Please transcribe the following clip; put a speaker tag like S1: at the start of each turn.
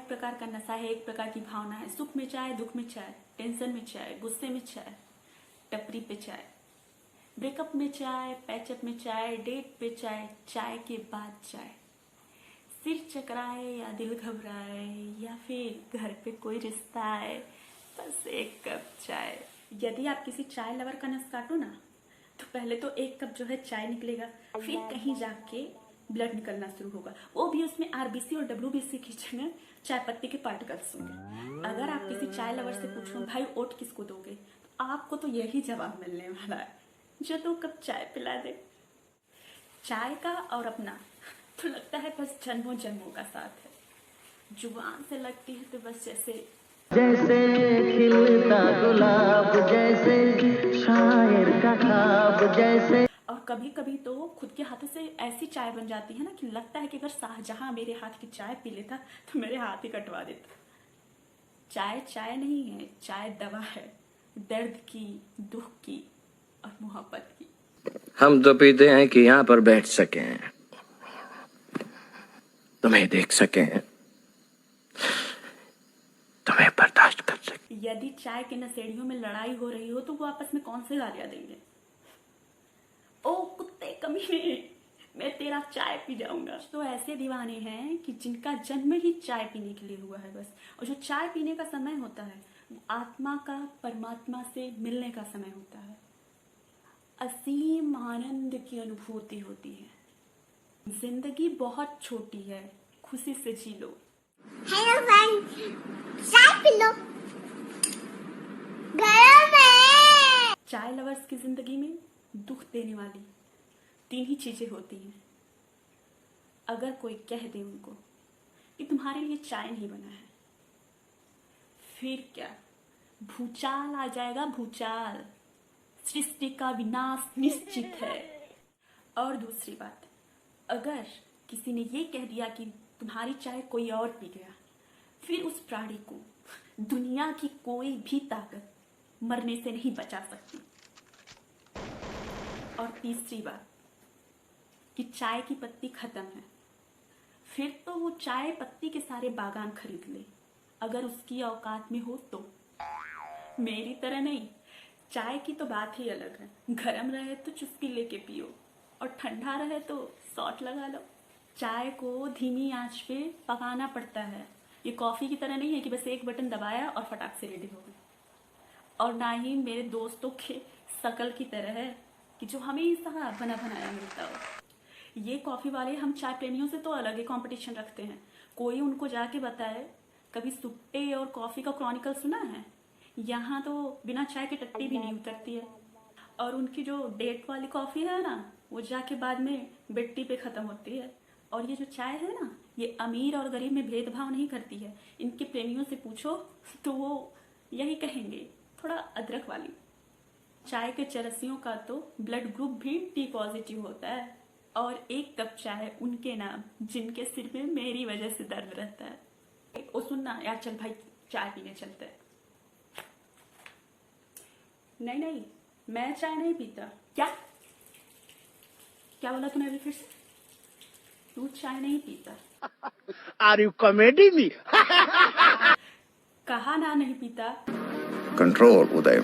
S1: प्रकार का नशा है, एक प्रकार की भावना है। सुख में चाय, दुख में चाय, टेंशन में चाय, गुस्से में चाय, टपरी पे चाय, ब्रेकअप में चाय, पैचअप में चाय, डेट पे चाय, चाय के बाद चाय, सिर चकराए या दिल घबराए या फिर घर पे कोई रिश्ता आए, बस एक कप चाय। यदि आप किसी चाय लवर का नस काटो ना, तो पहले तो एक कप जो है चाय निकलेगा, फिर कहीं जाके ब्लड निकलना शुरू होगा, वो भी उसमें आरबीसी और डब्ल्यूबीसी की जगह चाय पत्ती के पार्टिकल्स होंगे। अगर आप किसी चाय लवर से पूछो भाई ओट किसको दोगे, तो आपको तो यही जवाब मिलने वाला है, जो 2 कप चाय पिला दे। चाय का और अपना तो लगता है बस जन्मों जन्मों का साथ है। जुबान से लगती है तो बस जैसे
S2: खिलता गुलाब, जैसे शायर का ख्वाब, जैसे।
S1: और कभी कभी तो खुद के हाथों से ऐसी चाय बन जाती है ना कि लगता है कि अगर शाहजहां मेरे हाथ की चाय पी लेता तो मेरे हाथ ही कटवा देता। चाय चाय नहीं है, चाय दवा है, दर्द की, दुख की और मोहब्बत की।
S3: हम तो पीते हैं कि यहाँ पर बैठ सकें, तुम्हें देख सकें, तुम्हें बर्दाश्त कर सकें।
S1: यदि चाय के नशेड़ियों में लड़ाई हो रही हो तो वो आपस में कौन से गालियां देंगे? ओ कुत्ते कमीने, मैं तेरा चाय पी जाऊंगा। तो ऐसे दीवाने हैं कि जिनका जन्म ही चाय पीने के लिए हुआ है बस। और जो चाय पीने का समय होता है वो आत्मा का परमात्मा से मिलने का समय होता है। असीम आनंद की अनुभूति होती है। जिंदगी बहुत छोटी है, खुशी से जी लो।
S4: हेलो फ्रेंड्स, चाय पी लो, गरम है।
S1: चाय लवर्स की जिंदगी में दुख देने वाली 3 ही चीजें होती हैं। अगर कोई कह दे उनको कि तुम्हारे लिए चाय नहीं बना है, फिर क्या भूचाल आ जाएगा, भूचाल। सृष्टि का विनाश निश्चित है। और दूसरी बात, अगर किसी ने ये कह दिया कि तुम्हारी चाय कोई और पी गया, फिर उस प्राणी को दुनिया की कोई भी ताकत मरने से नहीं बचा सकती। और तीसरी बात कि चाय की पत्ती खत्म है, फिर तो वो चाय पत्ती के सारे बागान खरीद ले, अगर उसकी औकात में हो तो। मेरी तरह नहीं, चाय की तो बात ही अलग है। गरम रहे तो चुस्की लेके पियो और ठंडा रहे तो शॉट लगा लो। चाय को धीमी आंच पे पकाना पड़ता है। ये कॉफी की तरह नहीं है कि बस एक बटन दबाया और फटाक से रेडी हो गई। और ना ही मेरे दोस्तों के शकल की तरह है कि जो हमेशा बना बनाया मिलता हो। ये कॉफी वाले हम चाय प्रेमियों से तो अलग ही कंपटीशन रखते हैं। कोई उनको जाके बताए, कभी सुट्टे और कॉफी का क्रॉनिकल सुना है? यहाँ तो बिना चाय के टट्टी भी नहीं उतरती है। और उनकी जो डेट वाली कॉफी है ना, वो जाके बाद में बिट्टी पे खत्म होती है। और ये जो चाय है ना, ये अमीर और गरीब में भेदभाव नहीं करती है। इनके प्रेमियों से पूछो तो वो यही कहेंगे, थोड़ा अदरक वाली। चाय के चरसियों का तो ब्लड ग्रुप भी टी पॉजिटिव होता है। और एक कप चाय उनके नाम जिनके सिर में मेरी वजह से दर्द रहता है। ओ सुनना यार, चल भाई चाय पीने चलते हैं। नहीं नहीं, मैं चाय नहीं पीता। क्या क्या बोला तूने अभी फिर से? तू चाय नहीं पीता?
S2: Are you comedy me?
S1: कहा ना नहीं पीता।
S3: कंट्रोल उदय।